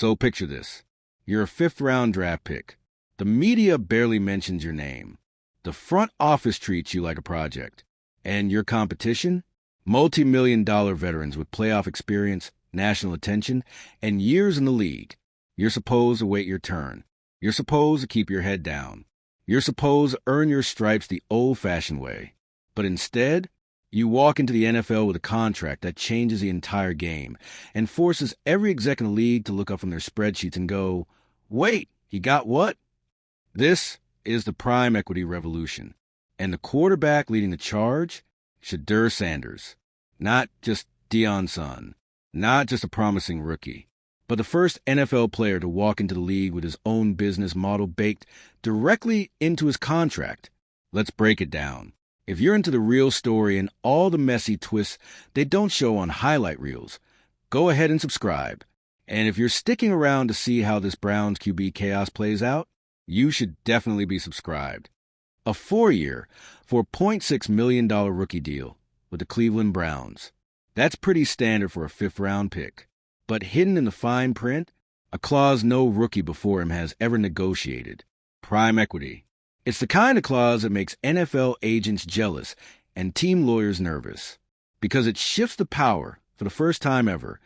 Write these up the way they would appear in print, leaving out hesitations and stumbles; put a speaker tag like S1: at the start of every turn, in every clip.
S1: So picture this. You're a fifth-round draft pick. The media barely mentions your name. The front office treats you like a project. And your competition? Multi-million-dollar veterans with playoff experience, national attention, and years in the league. You're supposed to wait your turn. You're supposed to keep your head down. You're supposed to earn your stripes the old-fashioned way. But instead, you walk into the NFL with a contract that changes the entire game and forces every exec in the league to look up from their spreadsheets and go, "Wait, he got what?" This is the prime equity revolution. And the quarterback leading the charge? Shedeur Sanders. Not just Deion's son. Not just a promising rookie. But the first NFL player to walk into the league with his own business model baked directly into his contract. Let's break it down. If you're into the real story and all the messy twists they don't show on highlight reels, go ahead and subscribe. And if you're sticking around to see how this Browns QB chaos plays out, you should definitely be subscribed. A 4-year, $4.6 million rookie deal with the Cleveland Browns. That's pretty standard for a fifth-round pick. But hidden in the fine print, a clause no rookie before him has ever negotiated. Prime equity. It's the kind of clause that makes NFL agents jealous and team lawyers nervous, because it shifts the power, for the first time ever,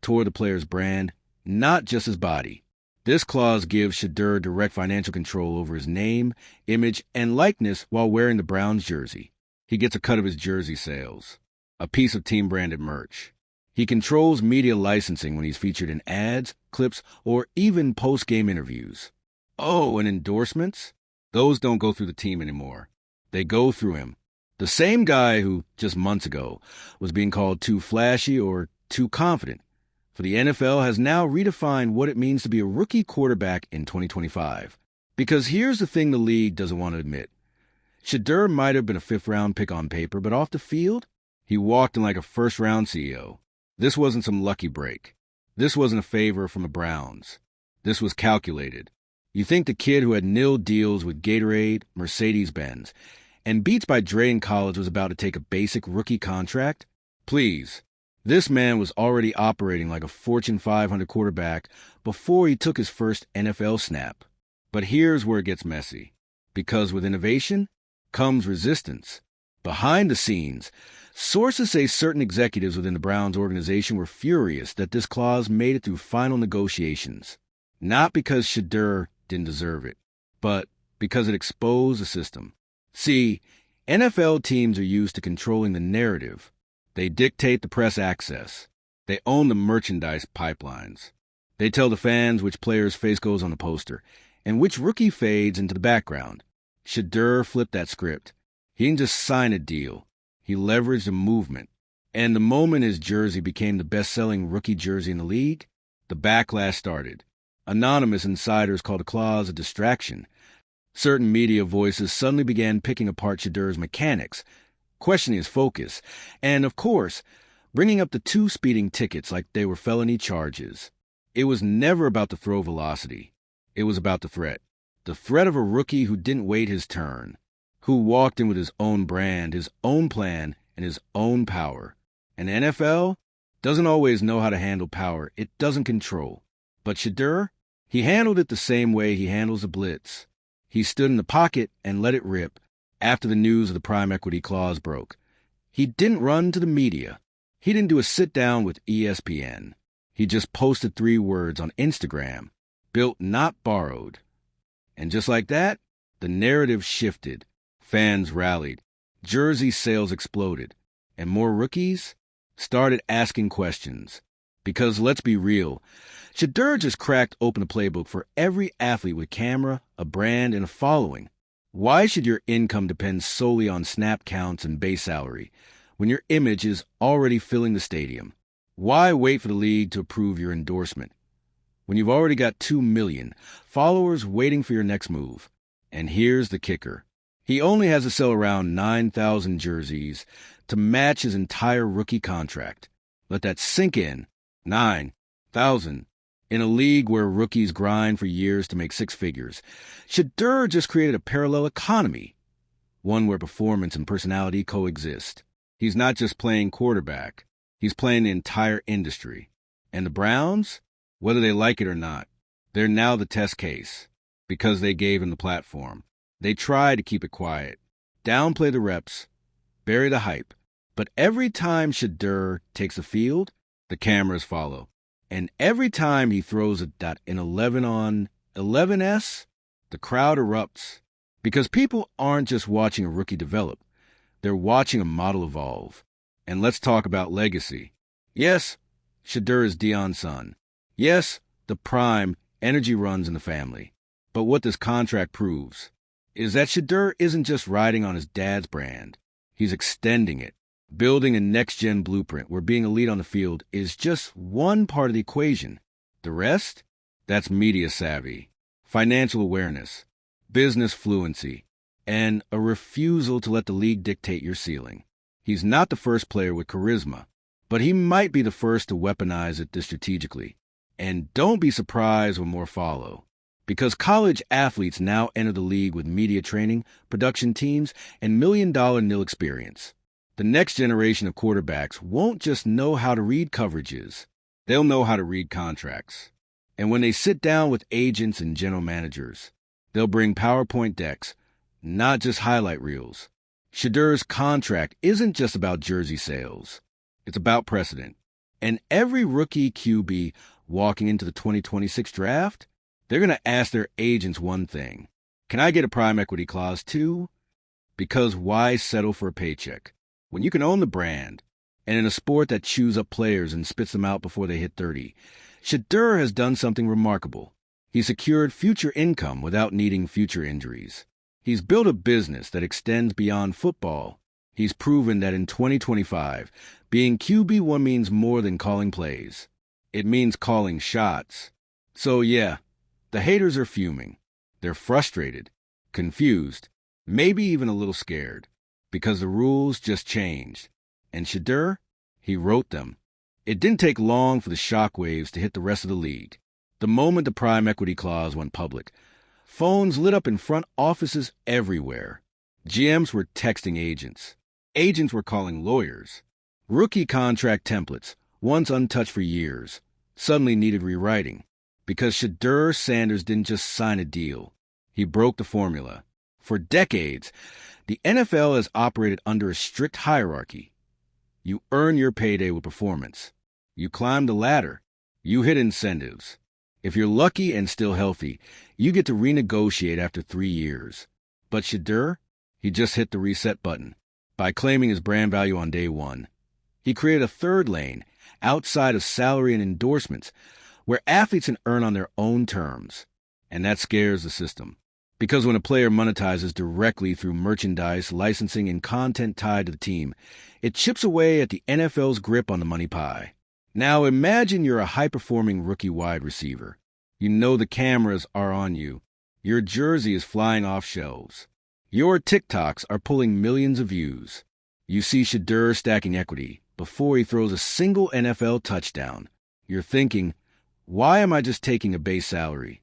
S1: toward the player's brand, not just his body. This clause gives Shedeur direct financial control over his name, image, and likeness while wearing the Browns jersey. He gets a cut of his jersey sales, a piece of team-branded merch. He controls media licensing when he's featured in ads, clips, or even post-game interviews. Oh, and endorsements? Those don't go through the team anymore. They go through him. The same guy who, just months ago, was being called too flashy or too confident for the NFL has now redefined what it means to be a rookie quarterback in 2025. Because here's the thing the league doesn't want to admit. Shedeur might have been a fifth-round pick on paper, but off the field, he walked in like a first-round CEO. This wasn't some lucky break. This wasn't a favor from the Browns. This was calculated. You think the kid who had nil deals with Gatorade, Mercedes-Benz, and Beats by Dre in college was about to take a basic rookie contract? Please. This man was already operating like a Fortune 500 quarterback before he took his first NFL snap. But here's where it gets messy. Because with innovation comes resistance. Behind the scenes, sources say certain executives within the Browns organization were furious that this clause made it through final negotiations. Not because Shedeur didn't deserve it, but because it exposed the system. See, NFL teams are used to controlling the narrative. They dictate the press access. They own the merchandise pipelines. They tell the fans which player's face goes on the poster and which rookie fades into the background. Shedeur flipped that script. He didn't just sign a deal. He leveraged a movement. And the moment his jersey became the best-selling rookie jersey in the league, the backlash started. Anonymous insiders called the clause a distraction. Certain media voices suddenly began picking apart Shedeur's mechanics, questioning his focus, and, of course, bringing up the 2 speeding tickets like they were felony charges. It was never about the throw velocity. It was about the threat. The threat of a rookie who didn't wait his turn, who walked in with his own brand, his own plan, and his own power. And the NFL doesn't always know how to handle power. It doesn't control. But Shedeur, he handled it the same way he handles a blitz. He stood in the pocket and let it rip after the news of the prime equity clause broke. He didn't run to the media. He didn't do a sit-down with ESPN. He just posted 3 words on Instagram, built not borrowed. And just like that, the narrative shifted. Fans rallied. Jersey sales exploded. And more rookies started asking questions. Because let's be real, Shedeur just cracked open the playbook for every athlete with camera, a brand, and a following. Why should your income depend solely on snap counts and base salary when your image is already filling the stadium? Why wait for the league to approve your endorsement when you've already got 2 million followers waiting for your next move? And here's the kicker. He only has to sell around 9,000 jerseys to match his entire rookie contract. Let that sink in. 9,000. In a league where rookies grind for years to make 6 figures, Shedeur just created a parallel economy, one where performance and personality coexist. He's not just playing quarterback. He's playing the entire industry. And the Browns? Whether they like it or not, they're now the test case because they gave him the platform. They try to keep it quiet, downplay the reps, bury the hype. But every time Shedeur takes a field, the cameras follow. And every time he throws a dot in 11 on 11S, the crowd erupts. Because people aren't just watching a rookie develop, they're watching a model evolve. And let's talk about legacy. Yes, Shedeur is Deion's son. Yes, the prime energy runs in the family. But what this contract proves is that Shedeur isn't just riding on his dad's brand. He's extending it, building a next-gen blueprint where being elite on the field is just one part of the equation. The rest? That's media savvy, financial awareness, business fluency, and a refusal to let the league dictate your ceiling. He's not the first player with charisma, but he might be the first to weaponize it this strategically. And don't be surprised when more follow, because college athletes now enter the league with media training, production teams, and million-dollar nil experience. The next generation of quarterbacks won't just know how to read coverages, they'll know how to read contracts. And when they sit down with agents and general managers, they'll bring PowerPoint decks, not just highlight reels. Shedeur's contract isn't just about jersey sales. It's about precedent. And every rookie QB walking into the 2026 draft, they're going to ask their agents one thing. Can I get a prime equity clause too? Because why settle for a paycheck when you can own the brand? And in a sport that chews up players and spits them out before they hit 30, Shedeur has done something remarkable. He secured future income without needing future injuries. He's built a business that extends beyond football. He's proven that in 2025, being QB1 means more than calling plays. It means calling shots. So yeah, the haters are fuming. They're frustrated, confused, maybe even a little scared, because the rules just changed. And Shedeur, he wrote them. It didn't take long for the shockwaves to hit the rest of the league. The moment the prime equity clause went public, phones lit up in front offices everywhere. GMs were texting agents. Agents were calling lawyers. Rookie contract templates, once untouched for years, suddenly needed rewriting. Because Shedeur Sanders didn't just sign a deal. He broke the formula. For decades, the NFL has operated under a strict hierarchy. You earn your payday with performance. You climb the ladder. You hit incentives. If you're lucky and still healthy, you get to renegotiate after 3 years. But Shedeur, he just hit the reset button by claiming his brand value on day one. He created a third lane outside of salary and endorsements where athletes can earn on their own terms. And that scares the system. Because when a player monetizes directly through merchandise, licensing, and content tied to the team, it chips away at the NFL's grip on the money pie. Now imagine you're a high-performing rookie wide receiver. You know the cameras are on you. Your jersey is flying off shelves. Your TikToks are pulling millions of views. You see Shedeur stacking equity before he throws a single NFL touchdown. You're thinking, why am I just taking a base salary?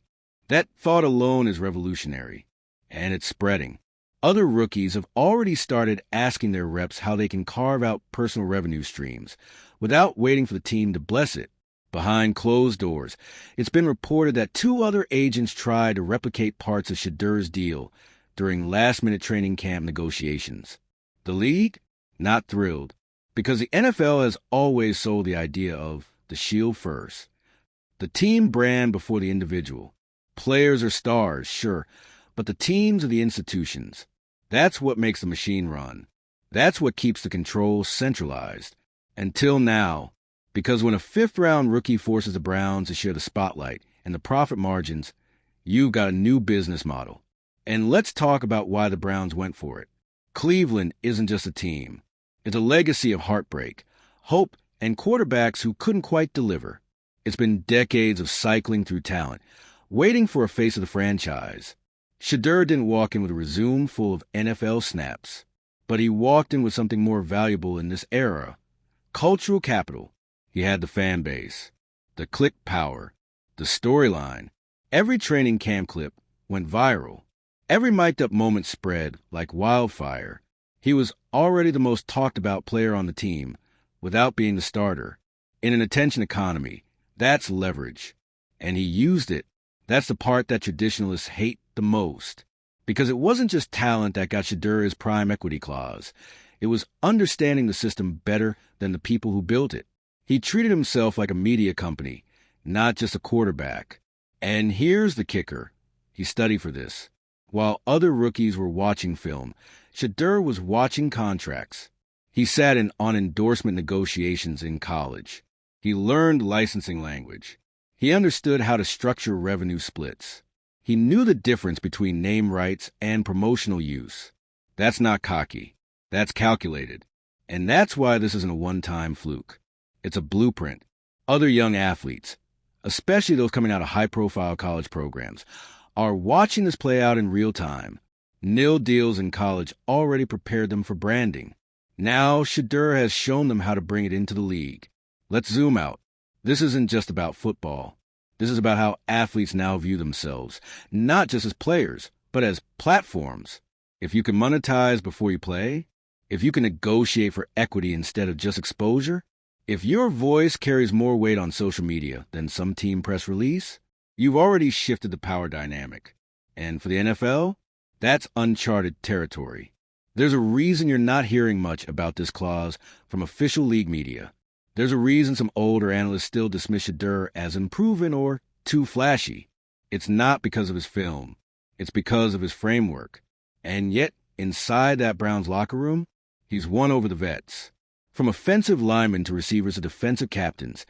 S1: That thought alone is revolutionary, and it's spreading. Other rookies have already started asking their reps how they can carve out personal revenue streams without waiting for the team to bless it. Behind closed doors, it's been reported that 2 other agents tried to replicate parts of Shedeur's deal during last-minute training camp negotiations. The league? Not thrilled, because the NFL has always sold the idea of the shield first. The team brand before the individual. Players are stars, sure, but the teams are the institutions. That's what makes the machine run. That's what keeps the control centralized. Until now, because when a 5th-round rookie forces the Browns to share the spotlight and the profit margins, you've got a new business model. And let's talk about why the Browns went for it. Cleveland isn't just a team. It's a legacy of heartbreak, hope, and quarterbacks who couldn't quite deliver. It's been decades of cycling through talent, waiting for a face of the franchise. Shedeur didn't walk in with a resume full of NFL snaps, but he walked in with something more valuable in this era. Cultural capital. He had the fan base, the click power, the storyline. Every training camp clip went viral. Every mic'd-up moment spread like wildfire. He was already the most talked-about player on the team without being the starter. In an attention economy, that's leverage. and he used it. That's the part that traditionalists hate the most. Because it wasn't just talent that got Shedeur his prime equity clause. It was understanding the system better than the people who built it. He treated himself like a media company, not just a quarterback. And here's the kicker. He studied for this. While other rookies were watching film, Shedeur was watching contracts. He sat in on endorsement negotiations in college. He learned licensing language. He understood how to structure revenue splits. He knew the difference between name rights and promotional use. That's not cocky. That's calculated. And that's why this isn't a one-time fluke. It's a blueprint. Other young athletes, especially those coming out of high-profile college programs, are watching this play out in real time. Nil deals in college already prepared them for branding. Now Shedeur has shown them how to bring it into the league. Let's zoom out. This isn't just about football. This is about how athletes now view themselves, not just as players, but as platforms. If you can monetize before you play, if you can negotiate for equity instead of just exposure, if your voice carries more weight on social media than some team press release, you've already shifted the power dynamic. And for the NFL, that's uncharted territory. There's a reason you're not hearing much about this clause from official league media. There's a reason some older analysts still dismiss Shedeur as unproven or too flashy. It's not because of his film. It's because of his framework. And yet, inside that Browns locker room, he's won over the vets. From offensive linemen to receivers to defensive captains,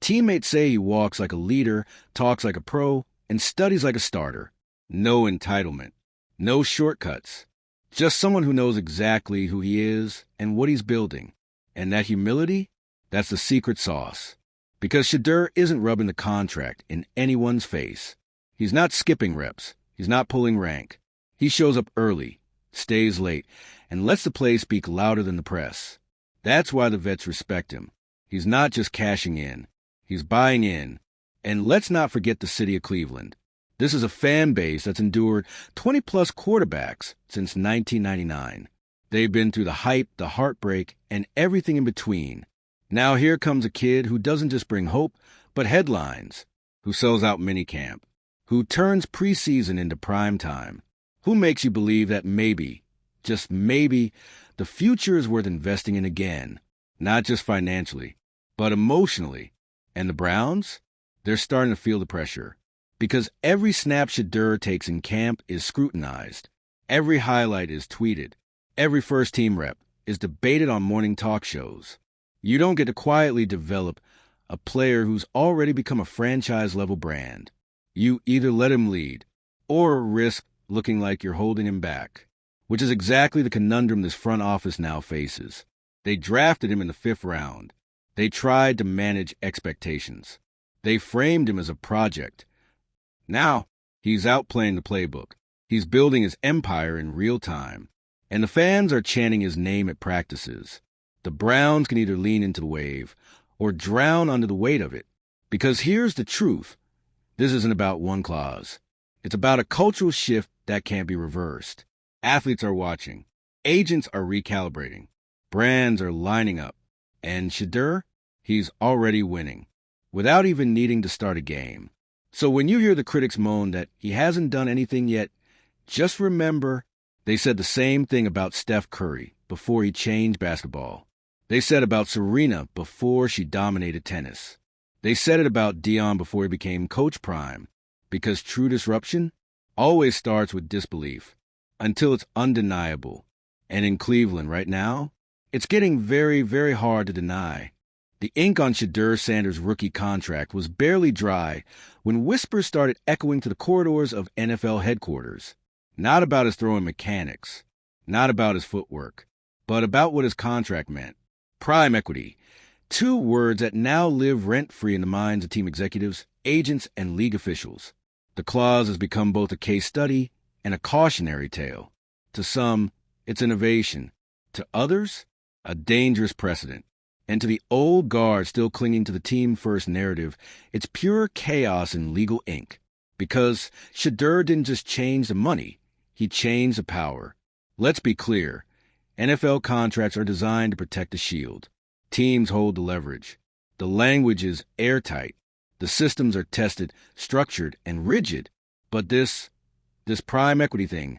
S1: teammates say he walks like a leader, talks like a pro, and studies like a starter. No entitlement. No shortcuts. Just someone who knows exactly who he is and what he's building. And that humility? That's the secret sauce. Because Shedeur isn't rubbing the contract in anyone's face. He's not skipping reps. He's not pulling rank. He shows up early, stays late, and lets the play speak louder than the press. That's why the vets respect him. He's not just cashing in. He's buying in. And let's not forget the city of Cleveland. This is a fan base that's endured 20-plus quarterbacks since 1999. They've been through the hype, the heartbreak, and everything in between. Now here comes a kid who doesn't just bring hope, but headlines, who sells out minicamp, who turns preseason into prime time, who makes you believe that maybe, just maybe, the future is worth investing in again, not just financially, but emotionally. And the Browns? They're starting to feel the pressure. Because every snap Shedeur takes in camp is scrutinized. Every highlight is tweeted. Every first-team rep is debated on morning talk shows. You don't get to quietly develop a player who's already become a franchise-level brand. You either let him lead or risk looking like you're holding him back, which is exactly the conundrum this front office now faces. They drafted him in the 5th round. They tried to manage expectations. They framed him as a project. Now, he's out playing the playbook. He's building his empire in real time. And the fans are chanting his name at practices. The Browns can either lean into the wave or drown under the weight of it. Because here's the truth. This isn't about one clause. It's about a cultural shift that can't be reversed. Athletes are watching. Agents are recalibrating. Brands are lining up. And Shedeur, he's already winning, without even needing to start a game. So when you hear the critics moan that he hasn't done anything yet, just remember they said the same thing about Steph Curry before he changed basketball. They said about Serena before she dominated tennis. They said it about Dion before he became Coach Prime, because true disruption always starts with disbelief until it's undeniable. And in Cleveland right now, it's getting very, very hard to deny. The ink on Shedeur Sanders' rookie contract was barely dry when whispers started echoing to the corridors of NFL headquarters. Not about his throwing mechanics, not about his footwork, but about what his contract meant. Prime equity, 2 words that now live rent-free in the minds of team executives, agents, and league officials. The clause has become both a case study and a cautionary tale. To some, it's innovation. To others, a dangerous precedent. And to the old guard still clinging to the team-first narrative, it's pure chaos in legal ink. Because Shedeur didn't just change the money, he changed the power. Let's be clear. NFL contracts are designed to protect the shield. Teams hold the leverage. The language is airtight. The systems are tested, structured, and rigid. But this prime equity thing,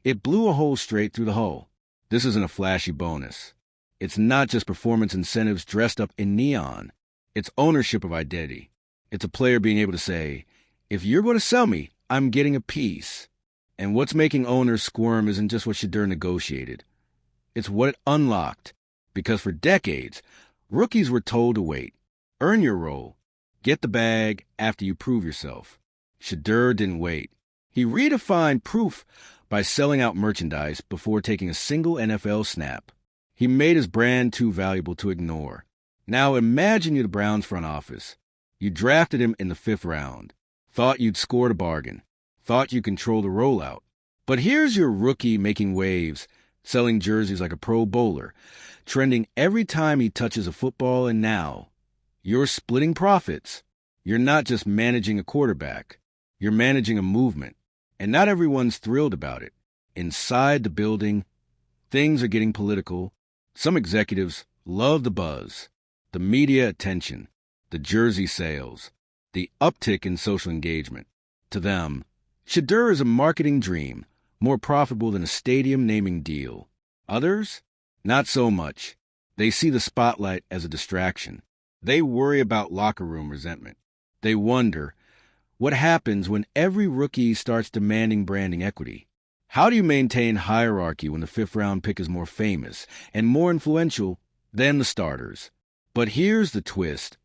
S1: it blew a hole straight through the hull. This isn't a flashy bonus. It's not just performance incentives dressed up in neon. It's ownership of identity. It's a player being able to say, if you're going to sell me, I'm getting a piece. And what's making owners squirm isn't just what Shedeur negotiated. It's what it unlocked. Because for decades, rookies were told to wait. Earn your role. Get the bag after you prove yourself. Shedeur didn't wait. He redefined proof by selling out merchandise before taking a single NFL snap. He made his brand too valuable to ignore. Now imagine you're the Browns front office. You drafted him in the 5th round. Thought you'd scored a bargain. Thought you controlled the rollout. But here's your rookie making waves, selling jerseys like a pro bowler, trending every time he touches a football, and now you're splitting profits. You're not just managing a quarterback. You're managing a movement. And not everyone's thrilled about it. Inside the building, things are getting political. Some executives love the buzz, the media attention, the jersey sales, the uptick in social engagement. To them, Shedeur is a marketing dream, more profitable than a stadium naming deal. Others, not so much. They see the spotlight as a distraction. They worry about locker room resentment. They wonder, what happens when every rookie starts demanding branding equity? How do you maintain hierarchy when the 5th round pick is more famous and more influential than the starters? But here's the twist.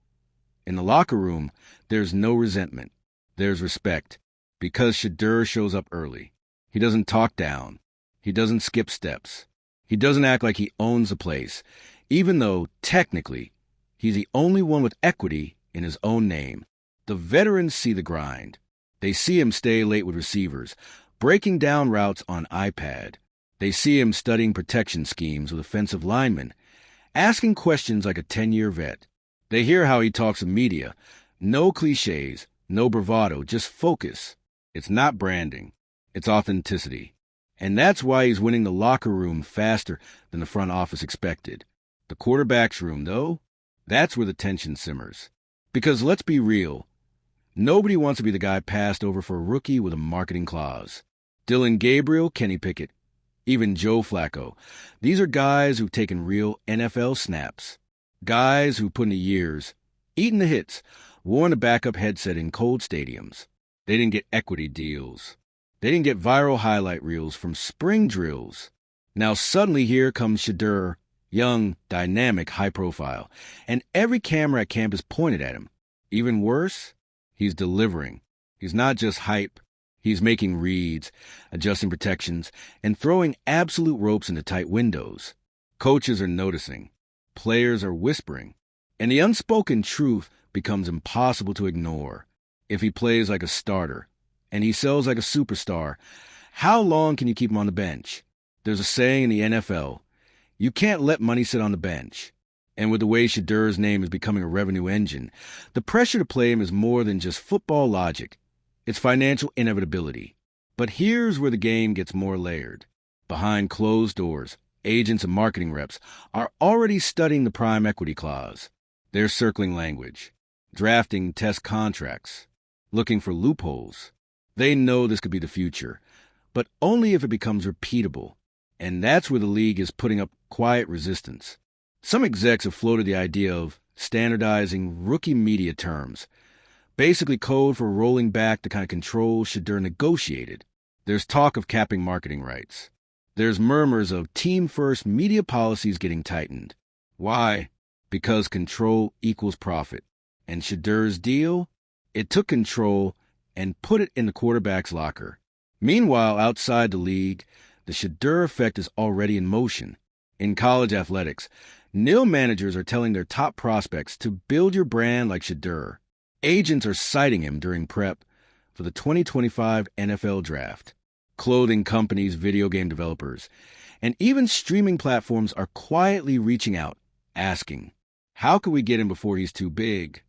S1: In the locker room, there's no resentment. There's respect, because Shedeur shows up early. He doesn't talk down. He doesn't skip steps. He doesn't act like he owns the place, even though, technically, he's the only one with equity in his own name. The veterans see the grind. They see him stay late with receivers, breaking down routes on iPad. They see him studying protection schemes with offensive linemen, asking questions like a 10-year vet. They hear how he talks to media. No cliches, no bravado, just focus. It's not branding. It's authenticity. And that's why he's winning the locker room faster than the front office expected. The quarterback's room, though, that's where the tension simmers. Because let's be real, nobody wants to be the guy passed over for a rookie with a marketing clause. Dylan Gabriel, Kenny Pickett, even Joe Flacco. These are guys who've taken real NFL snaps. Guys who put in the years, eaten the hits, worn a backup headset in cold stadiums. They didn't get equity deals. They didn't get viral highlight reels from spring drills. Now suddenly here comes Shedeur, young, dynamic, high profile, and every camera at camp is pointed at him. Even worse, he's delivering. He's not just hype. He's making reads, adjusting protections, and throwing absolute ropes into tight windows. Coaches are noticing. Players are whispering. And the unspoken truth becomes impossible to ignore. If he plays like a starter, and he sells like a superstar, how long can you keep him on the bench? There's a saying in the NFL, you can't let money sit on the bench. And with the way Shedeur's name is becoming a revenue engine, the pressure to play him is more than just football logic. It's financial inevitability. But here's where the game gets more layered. Behind closed doors, agents and marketing reps are already studying the prime equity clause. They're circling language, drafting test contracts, looking for loopholes. They know this could be the future, but only if it becomes repeatable. And that's where the league is putting up quiet resistance. Some execs have floated the idea of standardizing rookie media terms, basically code for rolling back the kind of control Shedeur negotiated. There's talk of capping marketing rights. There's murmurs of team-first media policies getting tightened. Why? Because control equals profit. And Shedeur's deal? It took control and put it in the quarterback's locker. Meanwhile, outside the league, the Shedeur effect is already in motion. In college athletics, nil managers are telling their top prospects to build your brand like Shedeur. Agents are citing him during prep for the 2025 NFL Draft. Clothing companies, video game developers, and even streaming platforms are quietly reaching out, asking, how can we get him before he's too big?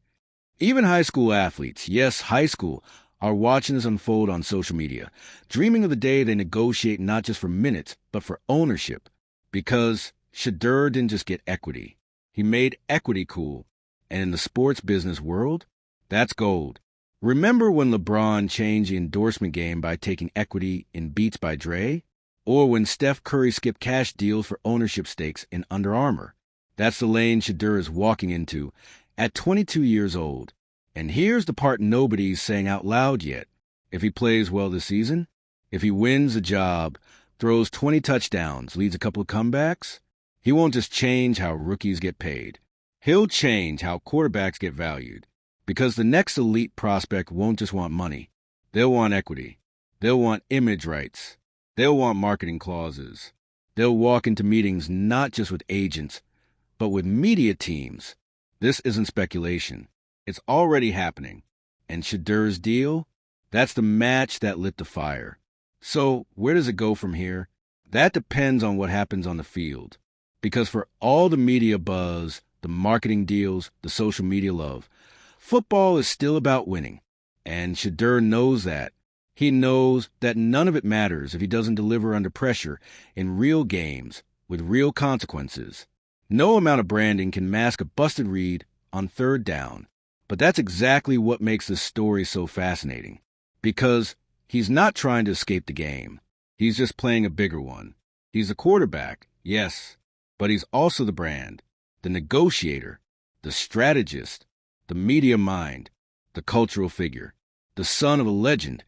S1: Even high school athletes, yes, high school, are watching this unfold on social media, dreaming of the day they negotiate not just for minutes, but for ownership. Because Shedeur didn't just get equity. He made equity cool. And in the sports business world, That's gold. Remember when LeBron changed the endorsement game by taking equity in Beats by Dre? Or when Steph Curry skipped cash deals for ownership stakes in Under Armour? That's the lane Shedeur is walking into at 22 years old. And here's the part nobody's saying out loud yet. If he plays well this season, if he wins the job, throws 20 touchdowns, leads a couple of comebacks, he won't just change how rookies get paid. He'll change how quarterbacks get valued. Because the next elite prospect won't just want money. They'll want equity. They'll want image rights. They'll want marketing clauses. They'll walk into meetings not just with agents, but with media teams. This isn't speculation. It's already happening. And Shedeur's deal? That's the match that lit the fire. So where does it go from here? That depends on what happens on the field. Because for all the media buzz, the marketing deals, the social media love, football is still about winning. And Shedeur knows that. He knows that none of it matters if he doesn't deliver under pressure in real games with real consequences. No amount of branding can mask a busted read on third down. But that's exactly what makes this story so fascinating. Because he's not trying to escape the game. He's just playing a bigger one. He's a quarterback, yes, but he's also the brand, the negotiator, the strategist, the media mind, the cultural figure, the son of a legend,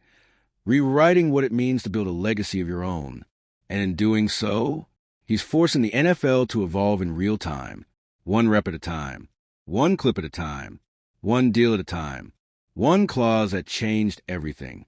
S1: rewriting what it means to build a legacy of your own. And in doing so, he's forcing the NFL to evolve in real time, one rep at a time, one clip at a time, one deal at a time, one clause that changed everything.